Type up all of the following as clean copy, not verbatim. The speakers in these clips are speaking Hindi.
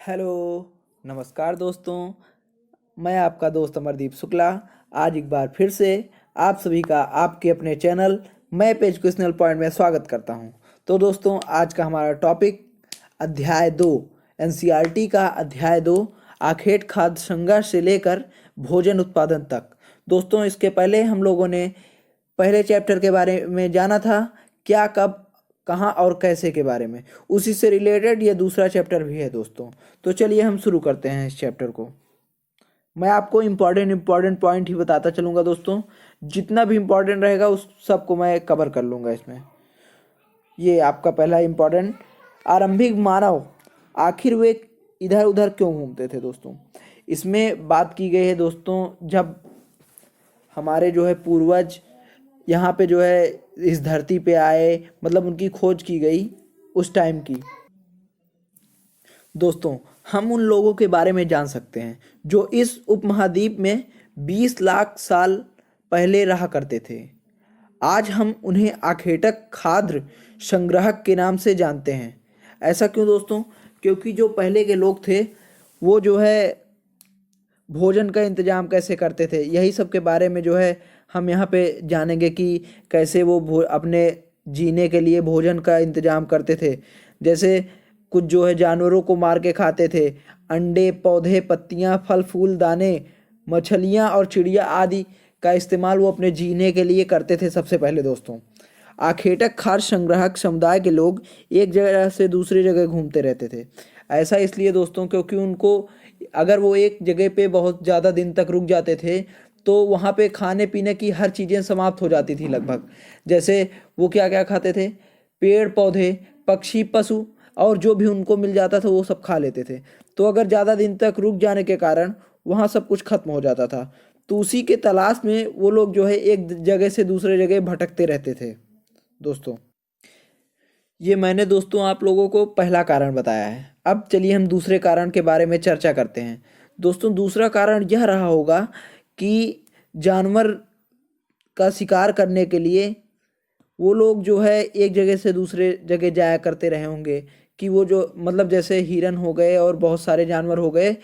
हेलो, नमस्कार दोस्तों। मैं आपका दोस्त अमरदीप शुक्ला आज एक बार फिर से आप सभी का आपके अपने चैनल मैप एजुकेशनल पॉइंट में स्वागत करता हूं। तो दोस्तों, आज का हमारा टॉपिक अध्याय 2 एनसीईआरटी का अध्याय 2 आखेट खाद्य संघर्ष से लेकर भोजन उत्पादन तक। दोस्तों, इसके पहले हम लोगों ने पहले चैप्टर के बारे में जाना था, क्या, कब, कहाँ और कैसे के बारे में। उसी से रिलेटेड ये दूसरा चैप्टर भी है दोस्तों। तो चलिए हम शुरू करते हैं इस चैप्टर को। मैं आपको इम्पॉर्टेंट पॉइंट ही बताता चलूँगा दोस्तों। जितना भी इम्पोर्टेंट रहेगा उस सबको मैं कवर कर लूँगा इसमें। ये आपका पहला इम्पोर्टेंट, आरंभिक मानव आखिर वे इधर उधर क्यों घूमते थे दोस्तों। इसमें बात की गई है दोस्तों, जब हमारे जो है पूर्वज यहाँ पे जो है इस धरती पे आए, मतलब उनकी खोज की गई उस टाइम की। दोस्तों, हम उन लोगों के बारे में जान सकते हैं जो इस उपमहाद्वीप में 20 लाख साल पहले रहा करते थे। आज हम उन्हें आखेटक खाद्य संग्राहक के नाम से जानते हैं। ऐसा क्यों दोस्तों? क्योंकि जो पहले के लोग थे वो जो है भोजन का इंतजाम कैसे करते थे, यही सब के बारे में जो है हम यहाँ पे जानेंगे कि कैसे वो अपने जीने के लिए भोजन का इंतजाम करते थे। जैसे कुछ जो है जानवरों को मार के खाते थे, अंडे, पौधे, पत्तियाँ, फल फूल, दाने, मछलियाँ और चिड़िया आदि का इस्तेमाल वो अपने जीने के लिए करते थे सबसे पहले दोस्तों। आखेटक खाद्य संग्राहक समुदाय के लोग एक जगह से दूसरी जगह घूमते रहते थे। ऐसा इसलिए दोस्तों क्योंकि उनको, अगर वो एक जगह पे बहुत ज़्यादा दिन तक रुक जाते थे तो वहाँ पे खाने पीने की हर चीज़ें समाप्त हो जाती थी लगभग। जैसे वो क्या क्या खाते थे, पेड़ पौधे, पक्षी, पशु और जो भी उनको मिल जाता था वो सब खा लेते थे। तो अगर ज़्यादा दिन तक रुक जाने के कारण वहाँ सब कुछ खत्म हो जाता था। तो उसी के तलाश में वो लोग जो है एक जगह से दूसरे जगह भटकते रहते थे दोस्तों। ये मैंने दोस्तों आप लोगों को पहला कारण बताया है। अब चलिए हम दूसरे कारण के बारे में चर्चा करते हैं। दोस्तों, दूसरा कारण यह रहा होगा कि जानवर का शिकार करने के लिए वो लोग जो है एक जगह से दूसरे जगह जाया करते रहे होंगे। कि वो जो, मतलब जैसे हिरन हो गए और बहुत सारे जानवर हो गए,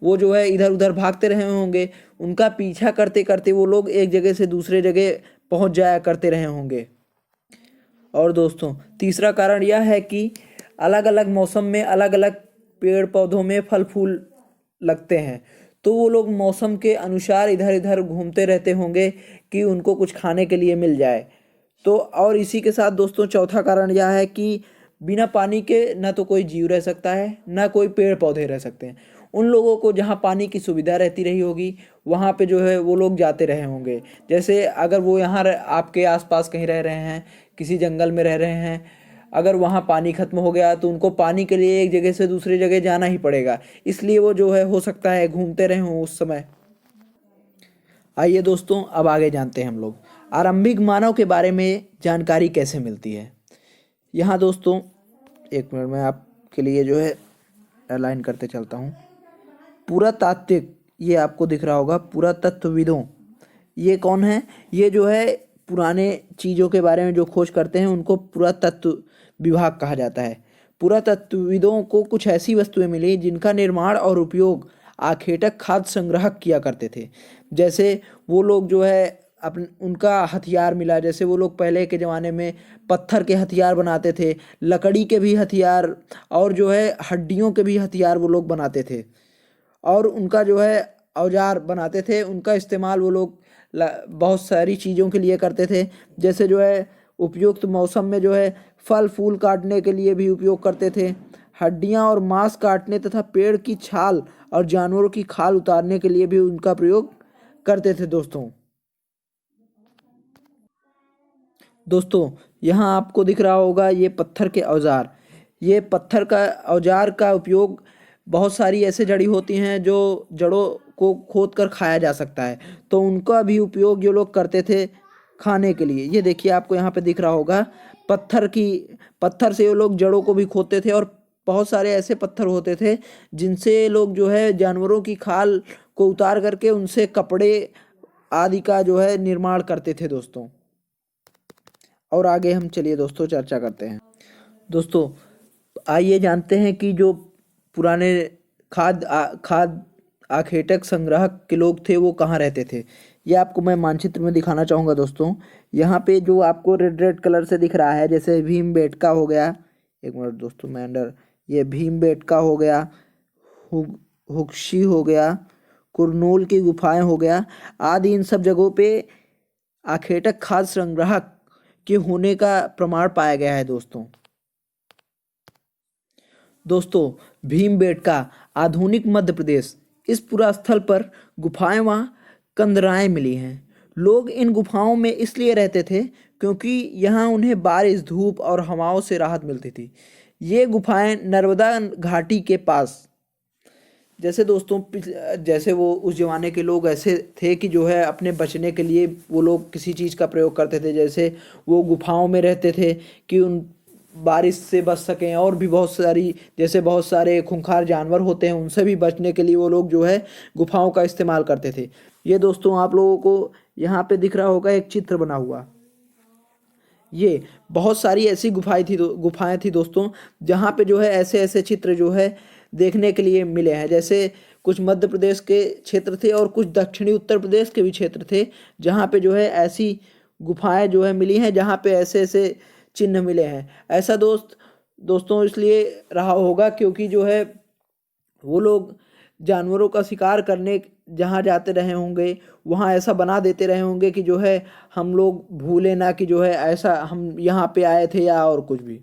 वो जो है इधर उधर भागते रहे होंगे। उनका पीछा करते करते वो लोग एक जगह से दूसरे जगह पहुंच जाया करते रहे होंगे। और दोस्तों, तीसरा कारण यह है कि अलग अलग मौसम में अलग अलग पेड़ पौधों में फल फूल लगते हैं। तो वो लोग मौसम के अनुसार इधर इधर घूमते रहते होंगे कि उनको कुछ खाने के लिए मिल जाए। तो और इसी के साथ दोस्तों चौथा कारण यह है कि बिना पानी के न तो कोई जीव रह सकता है, न कोई पेड़ पौधे रह सकते हैं। उन लोगों को जहाँ पानी की सुविधा रहती रही होगी वहाँ पे जो है वो लोग जाते रहे होंगे। जैसे अगर वो यहाँ आपके आसपास कहीं रह रहे हैं, किसी जंगल में रह रहे हैं, अगर वहाँ पानी खत्म हो गया तो उनको पानी के लिए एक जगह से दूसरी जगह जाना ही पड़ेगा। इसलिए वो जो है हो सकता है घूमते रहे हों उस समय। आइए दोस्तों, अब आगे जानते हैं हम लोग आरंभिक मानव के बारे में जानकारी कैसे मिलती है। यहाँ दोस्तों एक मिनट में आपके लिए जो है अलाइन करते चलता हूँ। पुरातात्विक, ये आपको दिख रहा होगा, पुरातत्वविदों, ये कौन है? ये जो है पुराने चीज़ों के बारे में जो खोज करते हैं उनको पुरातत्व विभाग कहा जाता है। पुरातत्वविदों को कुछ ऐसी वस्तुएं मिली जिनका निर्माण और उपयोग आखेटक खाद्य संग्राहक किया करते थे। जैसे वो लोग जो है उनका हथियार मिला। जैसे वो लोग पहले के ज़माने में पत्थर के हथियार बनाते थे, लकड़ी के भी हथियार और जो है हड्डियों के भी हथियार वो लोग बनाते थे। और उनका जो है औजार बनाते थे, उनका इस्तेमाल वो लोग बहुत सारी चीज़ों के लिए करते थे। जैसे जो है उपयुक्त मौसम में जो है फल फूल काटने के लिए भी उपयोग करते थे, हड्डियाँ और मांस काटने तथा पेड़ की छाल और जानवरों की खाल उतारने के लिए भी उनका प्रयोग करते थे दोस्तों। दोस्तों, यहाँ आपको दिख रहा होगा ये पत्थर के औजार। ये पत्थर का औजार का उपयोग बहुत सारी ऐसे जड़ी होती हैं जो जड़ों को खोद कर खाया जा सकता है, तो उनका भी उपयोग ये लोग करते थे खाने के लिए। ये देखिए आपको यहाँ पे दिख रहा होगा पत्थर से ये लोग जड़ों को भी खोदते थे। और बहुत सारे ऐसे पत्थर होते थे जिनसे लोग जो है जानवरों की खाल को उतार करके उनसे कपड़े आदि का जो है निर्माण करते थे दोस्तों। और आगे हम चलिए दोस्तों चर्चा करते हैं। दोस्तों, आइए जानते हैं कि जो पुराने खाद आखेटक संग्राहक के लोग थे वो कहाँ रहते थे। ये आपको मैं मानचित्र में दिखाना चाहूँगा दोस्तों। यहाँ पे जो आपको रेड रेड कलर से दिख रहा है, जैसे भीमबेटका हो गया, एक मिनट दोस्तों मैं अंडर, ये भीमबेटका हो गया, हुक्शी हो गया, कुरनूल की गुफाएं हो गया आदि, इन सब जगहों पे आखेटक खाद्य संग्राहक के होने का प्रमाण पाया गया है दोस्तों। दोस्तों भीमबेटका आधुनिक मध्य प्रदेश, इस पूरा स्थल पर गुफाएं व कंदराएं मिली हैं। लोग इन गुफाओं में इसलिए रहते थे क्योंकि यहाँ उन्हें बारिश, धूप और हवाओं से राहत मिलती थी। ये गुफाएं नर्मदा घाटी के पास, जैसे दोस्तों जैसे वो उस जमाने के लोग ऐसे थे कि जो है अपने बचने के लिए वो लोग किसी चीज़ का प्रयोग करते थे, जैसे वो गुफाओं में रहते थे कि उन बारिश से बच सकें, और भी बहुत सारी, जैसे बहुत सारे खूंखार जानवर होते हैं उनसे भी बचने के लिए वो लोग जो है गुफाओं का इस्तेमाल करते थे। ये दोस्तों आप लोगों को यहाँ पे दिख रहा होगा एक चित्र बना हुआ, ये बहुत सारी ऐसी गुफाएं थी दोस्तों, जहाँ पे जो है ऐसे ऐसे चित्र जो है देखने के लिए मिले हैं। जैसे कुछ मध्य प्रदेश के क्षेत्र थे और कुछ दक्षिणी उत्तर प्रदेश के भी क्षेत्र थे, जहाँ पे जो है ऐसी गुफाएं जो है मिली हैं, जहाँ पे ऐसे ऐसे चिन्ह मिले हैं। ऐसा दोस्तों इसलिए रहा होगा क्योंकि जो है वो लोग जानवरों का शिकार करने जहाँ जाते रहे होंगे, वहाँ ऐसा बना देते रहे होंगे कि जो है हम लोग भूले ना कि जो है ऐसा हम यहाँ पे आए थे या और कुछ भी।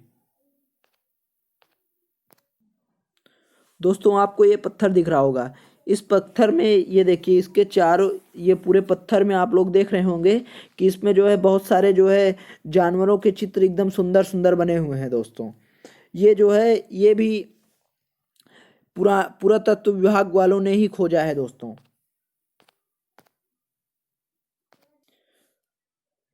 दोस्तों आपको ये पत्थर दिख रहा होगा, इस पत्थर में ये देखिए, इसके चारों, ये पूरे पत्थर में आप लोग देख रहे होंगे कि इसमें जो है बहुत सारे जो है जानवरों के चित्र एकदम सुंदर सुंदर बने हुए हैं दोस्तों। ये जो है ये भी पुरातत्व विभाग वालों ने ही खोजा है दोस्तों।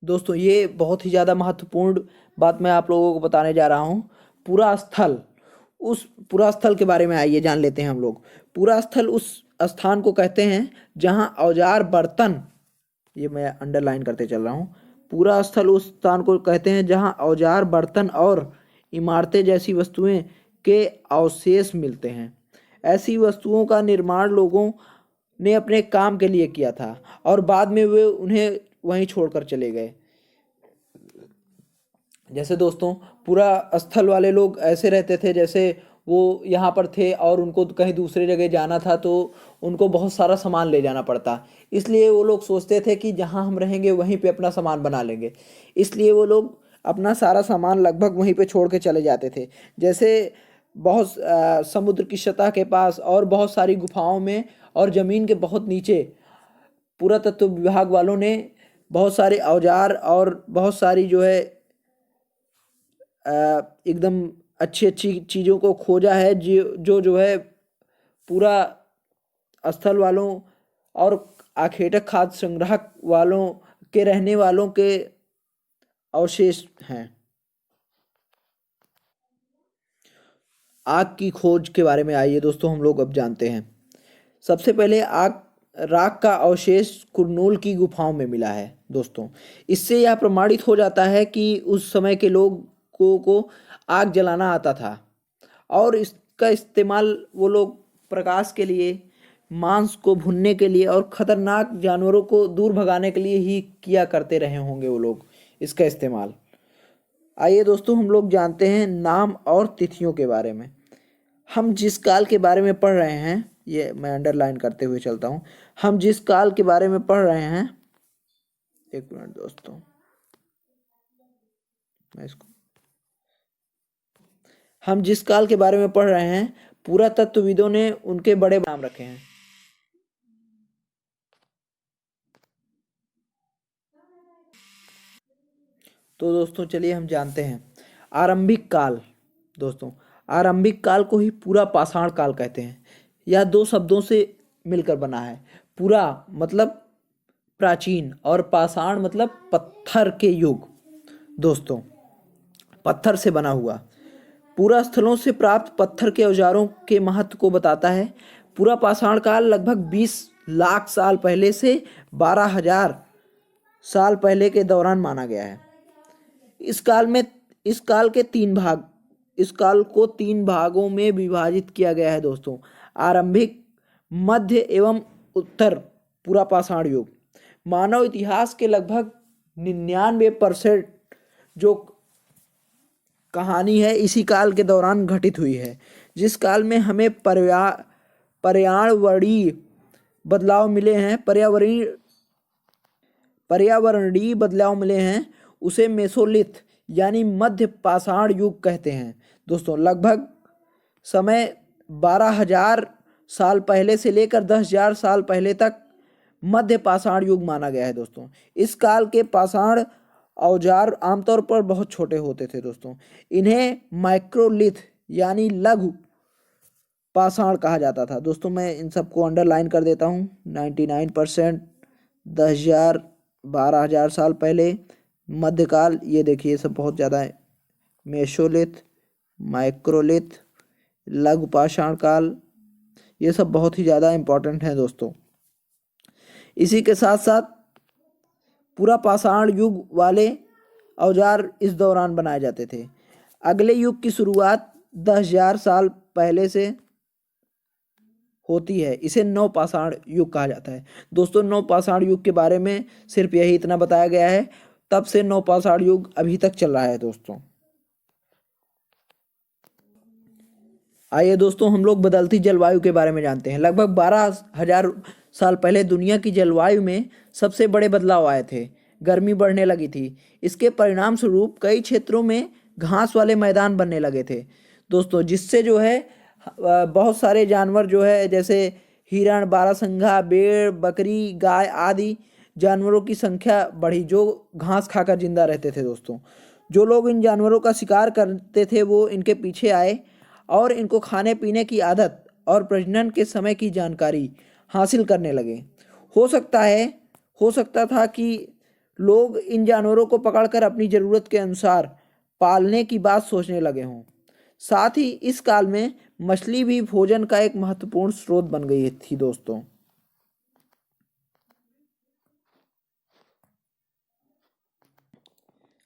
दोस्तों ये बहुत ही ज़्यादा महत्वपूर्ण बात मैं आप लोगों को बताने जा रहा हूँ। पूरा स्थल, उस पूरा स्थल के बारे में आइए जान लेते हैं हम लोग। पूरा स्थल उस स्थान को कहते हैं जहाँ औजार बर्तन, ये मैं अंडरलाइन करते चल रहा हूँ, पूरा स्थल उस स्थान को कहते हैं जहाँ औजार बर्तन और इमारतें जैसी वस्तुएं के अवशेष मिलते हैं। ऐसी वस्तुओं का निर्माण लोगों ने अपने काम के लिए किया था और बाद में वे उन्हें वहीं छोड़कर चले गए। जैसे दोस्तों पूरा स्थल वाले लोग ऐसे रहते थे, जैसे वो यहाँ पर थे और उनको कहीं दूसरे जगह जाना था तो उनको बहुत सारा सामान ले जाना पड़ता, इसलिए वो लोग सोचते थे कि जहाँ हम रहेंगे वहीं पे अपना सामान बना लेंगे, इसलिए वो लोग अपना सारा सामान लगभग वहीं पे छोड़ के चले जाते थे। जैसे बहुत समुद्र की सतह के पास और बहुत सारी गुफाओं में और ज़मीन के बहुत नीचे पुरातत्व विभाग वालों ने बहुत सारे औजार और बहुत सारी जो है एकदम अच्छी अच्छी चीज़ों को खोजा है, जो है पूरा स्थल वालों और आखेटक खाद्य संग्राहक वालों के रहने वालों के अवशेष हैं। आग की खोज के बारे में आइए दोस्तों हम लोग अब जानते हैं। सबसे पहले राख का अवशेष कुरनूल की गुफाओं में मिला है दोस्तों। इससे यह प्रमाणित हो जाता है कि उस समय के लोगों को आग जलाना आता था और इसका इस्तेमाल वो लोग प्रकाश के लिए, मांस को भुनने के लिए और खतरनाक जानवरों को दूर भगाने के लिए ही किया करते रहे होंगे वो लोग इसका इस्तेमाल। आइए दोस्तों हम लोग जानते हैं नाम और तिथियों के बारे में। हम जिस काल के बारे में पढ़ रहे हैं, ये मैं अंडरलाइन करते हुए चलता हूँ, हम जिस काल के बारे में पढ़ रहे हैं, एक मिनट दोस्तों मैं इसको, हम जिस काल के बारे में पढ़ रहे हैं पुरातत्वविदों ने उनके बड़े नाम रखे हैं। तो दोस्तों चलिए हम जानते हैं आरंभिक काल। दोस्तों आरंभिक काल को ही पूरा पाषाण काल कहते हैं। यह दो शब्दों से मिलकर बना है। पूरा मतलब प्राचीन और पाषाण मतलब पत्थर के युग। दोस्तों पत्थर से बना हुआ, पूरा स्थलों से प्राप्त पत्थर के औजारों के महत्व को बताता है। पूरा पाषाण काल लगभग 20 लाख साल पहले से 12,000 साल पहले के दौरान माना गया है। इस काल को तीन भागों में विभाजित किया गया है दोस्तों। आरंभिक, मध्य एवं उत्तर पूरा पाषाण युग। मानव इतिहास के लगभग 99% जो कहानी है इसी काल के दौरान घटित हुई है, जिस काल में हमें पर्यावरणीय बदलाव मिले हैं पर्यावरणीय बदलाव मिले हैं उसे मेसोलिथ यानी मध्य पाषाण युग कहते हैं दोस्तों। लगभग समय 12,000 साल पहले से लेकर 10,000 साल पहले तक मध्य पाषाण युग माना गया है दोस्तों। इस काल के पाषाण औजार आमतौर पर बहुत छोटे होते थे दोस्तों। इन्हें माइक्रोलिथ यानी लघु पाषाण कहा जाता था दोस्तों। मैं इन सबको अंडरलाइन कर देता हूँ। 99%, 10,000, 12,000 साल पहले, मध्यकाल, ये देखिए ये सब बहुत ज़्यादा है। मेसोलिथ, माइक्रोलिथ, लघु पाषाण काल, ये सब बहुत ही ज़्यादा इम्पोर्टेंट हैं दोस्तों। इसी के साथ साथ पूरा पाषाण युग वाले औजार इस दौरान बनाए जाते थे। अगले युग की शुरुआत 10,000 साल पहले से होती है। इसे नवपाषाण युग कहा जाता है दोस्तों। नवपाषाण युग के बारे में सिर्फ यही इतना बताया गया है। तब से नवपाषाण युग अभी तक चल रहा है दोस्तों। आइए दोस्तों हम लोग बदलती जलवायु के बारे में जानते हैं। लगभग 12,000 साल पहले दुनिया की जलवायु में सबसे बड़े बदलाव आए थे। गर्मी बढ़ने लगी थी। इसके परिणाम स्वरूप कई क्षेत्रों में घास वाले मैदान बनने लगे थे दोस्तों, जिससे जो है बहुत सारे जानवर जो है जैसे हिरण, बारहसिंगा, भेड़, बकरी, गाय आदि जानवरों की संख्या बढ़ी जो घास खाकर जिंदा रहते थे दोस्तों। जो लोग इन जानवरों का शिकार करते थे वो इनके पीछे आए और इनको खाने पीने की आदत और प्रजनन के समय की जानकारी हासिल करने लगे। हो सकता था कि लोग इन जानवरों को पकड़कर अपनी ज़रूरत के अनुसार पालने की बात सोचने लगे हों। साथ ही इस काल में मछली भी भोजन का एक महत्वपूर्ण स्रोत बन गई थी दोस्तों।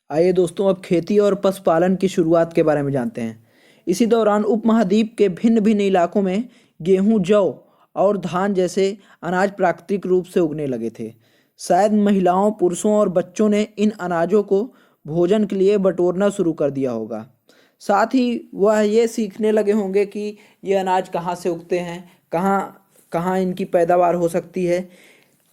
आइए दोस्तों अब खेती और पशुपालन की शुरुआत के बारे में जानते हैं। इसी दौरान उपमहाद्वीप के भिन्न भिन्न इलाकों में गेहूं, जौ और धान जैसे अनाज प्राकृतिक रूप से उगने लगे थे। शायद महिलाओं, पुरुषों और बच्चों ने इन अनाजों को भोजन के लिए बटोरना शुरू कर दिया होगा। साथ ही वह ये सीखने लगे होंगे कि ये अनाज कहाँ से उगते हैं, कहाँ कहाँ इनकी पैदावार हो सकती है,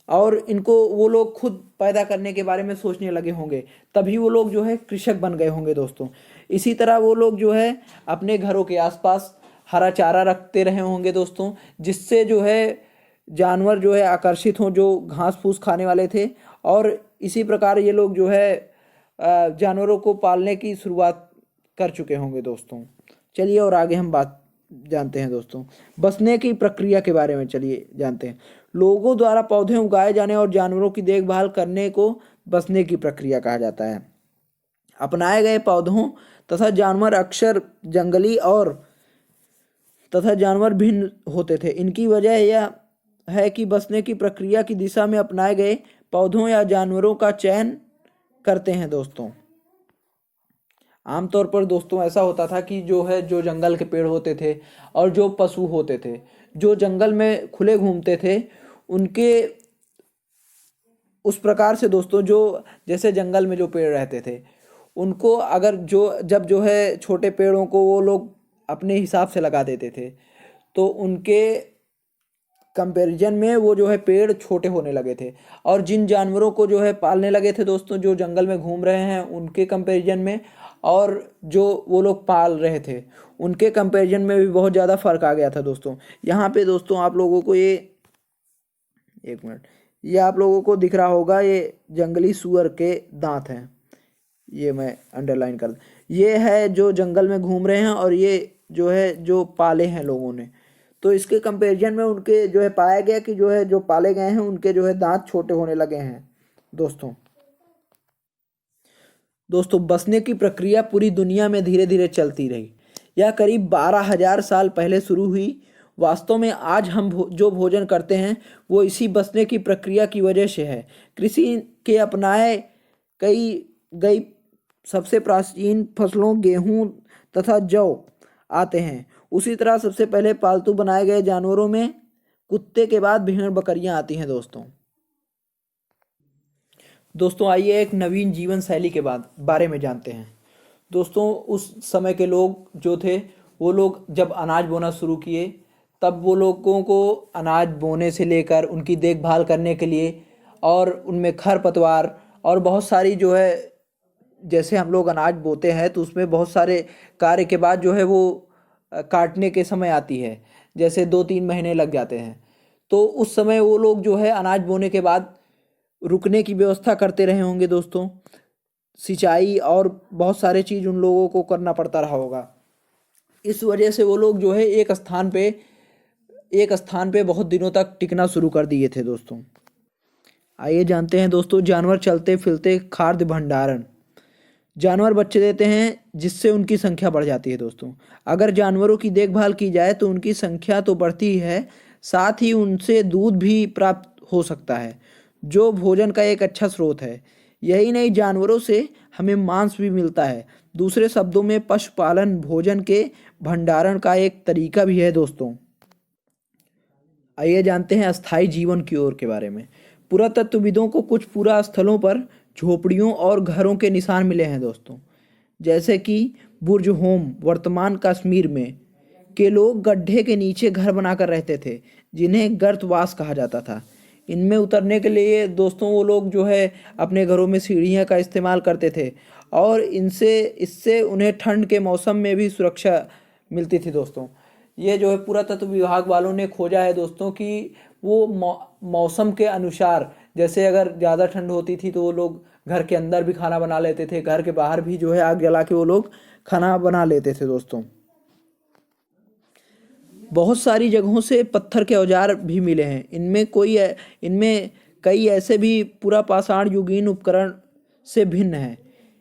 और इनको वो लोग खुद पैदा करने के बारे में सोचने लगे होंगे। तभी वो लोग जो है कृषक बन गए होंगे दोस्तों। इसी तरह वो लोग जो है अपने घरों के आसपास हरा चारा रखते रहे होंगे दोस्तों, जिससे जो है जानवर जो है आकर्षित हों जो घास फूस खाने वाले थे। और इसी प्रकार ये लोग जो है जानवरों को पालने की शुरुआत कर चुके होंगे दोस्तों। चलिए और आगे हम बात जानते हैं दोस्तों। बसने की प्रक्रिया के बारे में चलिए जानते हैं। लोगों द्वारा पौधे उगाए जाने और जानवरों की देखभाल करने को बसने की प्रक्रिया कहा जाता है। अपनाए गए पौधों तथा जानवर अक्सर जंगली और तथा जानवर भिन्न होते थे। इनकी वजह यह है कि बसने की प्रक्रिया की दिशा में अपनाए गए पौधों या जानवरों का चयन करते हैं दोस्तों। आमतौर पर दोस्तों ऐसा होता था कि जो जंगल के पेड़ होते थे और जो पशु होते थे जो जंगल में खुले घूमते थे, उनके उस प्रकार से दोस्तों जो जैसे जंगल में जो पेड़ रहते थे उनको अगर जब जो है छोटे पेड़ों को वो लोग अपने हिसाब से लगा देते थे तो उनके कंपैरिजन में वो जो है पेड़ छोटे होने लगे थे। और जिन जानवरों को जो है पालने लगे थे दोस्तों जो जंगल में घूम रहे हैं उनके कंपैरिजन में, और जो वो लोग पाल रहे थे उनके कंपैरिजन में भी बहुत ज़्यादा फर्क आ गया था दोस्तों। यहाँ पे दोस्तों आप लोगों को ये आप लोगों को दिख रहा होगा, ये जंगली सूअर के दांत हैं। ये मैं अंडरलाइन कर, ये है जो जंगल में घूम रहे हैं और ये जो है जो पाले हैं लोगों ने। तो इसके कंपैरिजन में उनके जो है पाया गया कि जो है जो पाले गए हैं उनके जो है दांत छोटे होने लगे हैं दोस्तों बसने की प्रक्रिया पूरी दुनिया में धीरे धीरे चलती रही। यह करीब 12,000 साल पहले शुरू हुई। वास्तव में आज हम जो भोजन करते हैं वो इसी बसने की प्रक्रिया की वजह से है। कृषि के अपनाए गई सबसे प्राचीन फसलों गेहूं तथा जौ आते हैं। उसी तरह सबसे पहले पालतू बनाए गए जानवरों में कुत्ते के बाद भेड़ बकरियां आती हैं दोस्तों। दोस्तों आइए एक नवीन जीवन शैली के बारे में जानते हैं। दोस्तों उस समय के लोग जो थे, वो लोग जब अनाज बोना शुरू किए, तब वो लोगों को अनाज बोने से लेकर उनकी देखभाल करने के लिए और उनमें खरपतवार और बहुत सारी जो है, जैसे हम लोग अनाज बोते हैं तो उसमें बहुत सारे कार्य के बाद जो है वो काटने के समय आती है, जैसे 2-3 महीने लग जाते हैं। तो उस समय वो लोग जो है अनाज बोने के बाद रुकने की व्यवस्था करते रहे होंगे दोस्तों। सिंचाई और बहुत सारे चीज़ उन लोगों को करना पड़ता रहा होगा। इस वजह से वो लोग जो है एक स्थान पे बहुत दिनों तक टिकना शुरू कर दिए थे दोस्तों। आइए जानते हैं दोस्तों जानवर चलते फिरते खाद्य भंडारण। जानवर बच्चे देते हैं जिससे उनकी संख्या बढ़ जाती है दोस्तों। अगर जानवरों की देखभाल की जाए तो उनकी संख्या तो बढ़ती ही है, साथ ही उनसे दूध भी प्राप्त हो सकता है, जो भोजन का एक अच्छा स्रोत है। यही नहीं, जानवरों से हमें मांस भी मिलता है। दूसरे शब्दों में पशुपालन भोजन के भंडारण का एक तरीका भी है दोस्तों। आइए जानते हैं अस्थायी जीवन की ओर के बारे में। पुरातत्वविदों को कुछ पुरा स्थलों पर झोपड़ियों और घरों के निशान मिले हैं दोस्तों, जैसे कि बुर्ज होम वर्तमान कश्मीर में के लोग गड्ढे के नीचे घर बनाकर रहते थे, जिन्हें गर्तवास कहा जाता था। इनमें उतरने के लिए दोस्तों वो लोग जो है अपने घरों में सीढ़ियाँ का इस्तेमाल करते थे और इससे उन्हें ठंड के मौसम में भी सुरक्षा मिलती थी दोस्तों। ये जो है पुरातत्व विभाग वालों ने खोजा है दोस्तों कि वो मौसम के अनुसार, जैसे अगर ज़्यादा ठंड होती थी तो वो लोग घर के अंदर भी खाना बना लेते थे, घर के बाहर भी जो है आग जला के वो लोग खाना बना लेते थे दोस्तों। बहुत सारी जगहों से पत्थर के औजार भी मिले हैं। इनमें कई ऐसे भी पूरा पाषाण युगीन उपकरण से भिन्न हैं,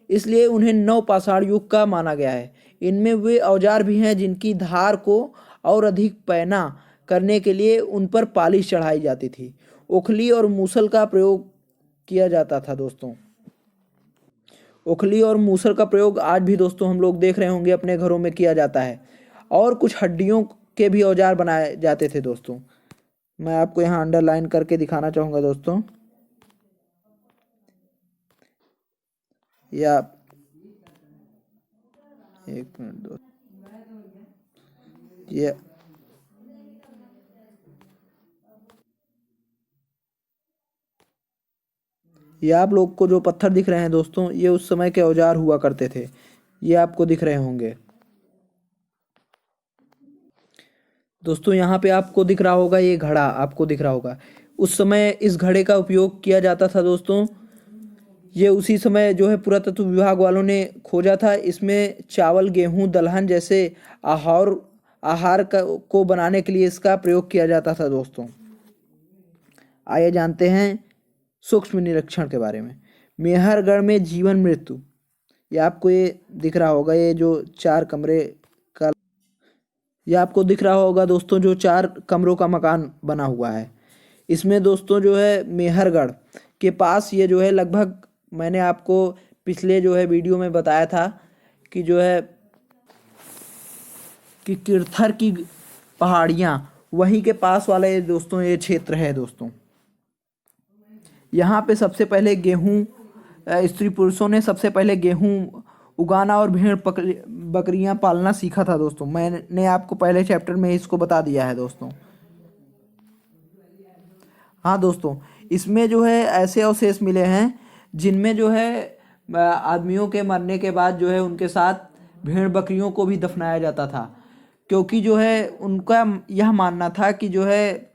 इसलिए उन्हें नव पाषाण युग का माना गया है। इनमें वे औजार भी हैं जिनकी धार को और अधिक पैना करने के लिए उन पर पालिश चढ़ाई जाती थी। ओखली और मूसल का प्रयोग किया जाता था दोस्तों। ओखली और मूसल का प्रयोग आज भी दोस्तों हम लोग देख रहे होंगे अपने घरों में किया जाता है। और कुछ हड्डियों के भी औजार बनाए जाते थे दोस्तों। मैं आपको यहाँ अंडरलाइन करके दिखाना चाहूँगा दोस्तों। या एक मिनट दोस्तों, ये आप लोग को जो पत्थर दिख रहे हैं दोस्तों, ये उस समय के औजार हुआ करते थे। ये आपको दिख रहे होंगे दोस्तों। यहाँ पे आपको दिख रहा होगा, ये घड़ा आपको दिख रहा होगा। उस समय इस घड़े का उपयोग किया जाता था दोस्तों। ये उसी समय जो है पुरातत्व विभाग वालों ने खोजा था। इसमें चावल, गेहूं, दलहन जैसे आहार को बनाने के लिए इसका प्रयोग किया जाता था दोस्तों। आइए जानते हैं सूक्ष्म निरीक्षण के बारे में। मेहरगढ़ में जीवन मृत्यु। ये आपको ये दिख रहा होगा, ये जो 4 कमरे का, ये आपको दिख रहा होगा दोस्तों, जो 4 कमरों का मकान बना हुआ है। इसमें दोस्तों जो है मेहरगढ़ के पास ये जो है लगभग, मैंने आपको पिछले जो है वीडियो में बताया था कि जो है कि किरथर की पहाड़ियाँ, वहीं के पास वाला ये दोस्तों ये क्षेत्र है दोस्तों। यहाँ पे सबसे पहले स्त्री पुरुषों ने सबसे पहले गेहूँ उगाना और भेड़ बकरियाँ पालना सीखा था दोस्तों। मैंने आपको पहले चैप्टर में इसको बता दिया है दोस्तों। हाँ दोस्तों, इसमें जो है ऐसे अवशेष मिले हैं जिनमें जो है आदमियों के मरने के बाद जो है उनके साथ भेड़ बकरियों को भी दफनाया जाता था, क्योंकि जो है उनका यह मानना था कि जो है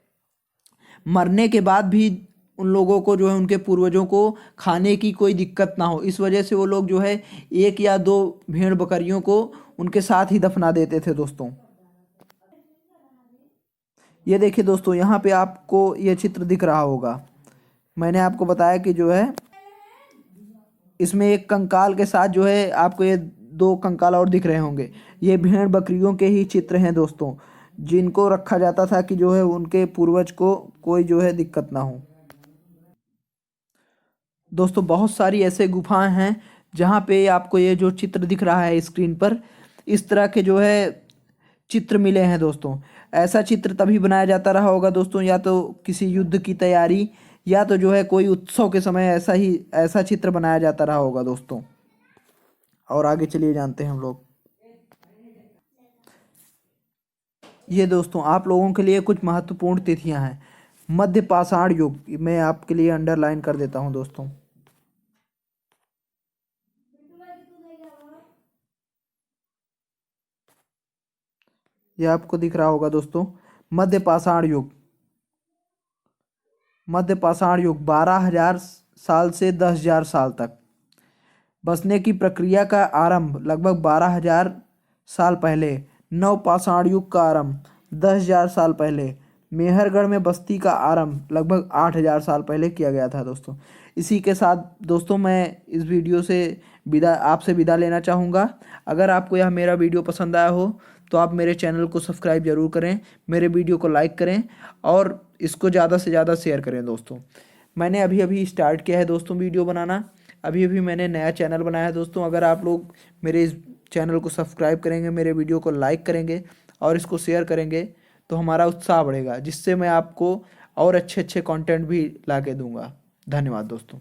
मरने के बाद भी उन लोगों को जो है उनके पूर्वजों को खाने की कोई दिक्कत ना हो। इस वजह से वो लोग जो है 1 या 2 भेड़ बकरियों को उनके साथ ही दफना देते थे दोस्तों। ये देखिए दोस्तों, यहाँ पे आपको ये चित्र दिख रहा होगा। मैंने आपको बताया कि जो है इसमें एक कंकाल के साथ जो है आपको ये 2 कंकाल और दिख रहे होंगे। ये भेड़ बकरियों के ही चित्र हैं दोस्तों, जिनको रखा जाता था कि जो है उनके पूर्वज को कोई जो है दिक्कत ना हो। दोस्तों बहुत सारी ऐसे गुफाएं हैं जहाँ पे आपको ये जो चित्र दिख रहा है स्क्रीन पर, इस तरह के जो है चित्र मिले हैं दोस्तों। ऐसा चित्र तभी बनाया जाता रहा होगा दोस्तों, या तो किसी युद्ध की तैयारी, या तो जो है कोई उत्सव के समय ऐसा चित्र बनाया जाता रहा होगा दोस्तों। और आगे चलिए जानते हैं हम लोग। ये दोस्तों आप लोगों के लिए कुछ महत्वपूर्ण तिथियां हैं। मध्य पाषाण युग, मैं आपके लिए अंडरलाइन कर देता हूं दोस्तों। ये आपको दिख रहा होगा दोस्तों, मध्य पाषाण युग। मध्य पाषाण युग 12,000 साल से 10,000 साल तक। बसने की प्रक्रिया का आरंभ लगभग 12,000 साल पहले। नव पाषाण युग का आरंभ 10,000 साल पहले। मेहरगढ़ में बस्ती का आरंभ लगभग 8,000 साल पहले किया गया था दोस्तों। इसी के साथ दोस्तों मैं इस वीडियो से आपसे विदा लेना चाहूँगा। अगर आपको यह मेरा वीडियो पसंद आया हो तो आप मेरे चैनल को सब्सक्राइब जरूर करें, मेरे वीडियो को लाइक करें और इसको ज़्यादा से ज़्यादा शेयर करें दोस्तों। मैंने अभी अभी स्टार्ट किया है दोस्तों वीडियो बनाना, अभी अभी मैंने नया चैनल बनाया है दोस्तों। अगर आप लोग मेरे इस चैनल को सब्सक्राइब करेंगे, मेरे वीडियो को लाइक करेंगे और इसको शेयर करेंगे तो हमारा उत्साह बढ़ेगा, जिससे मैं आपको और अच्छे अच्छे कंटेंट भी ला के दूंगा। धन्यवाद दोस्तों।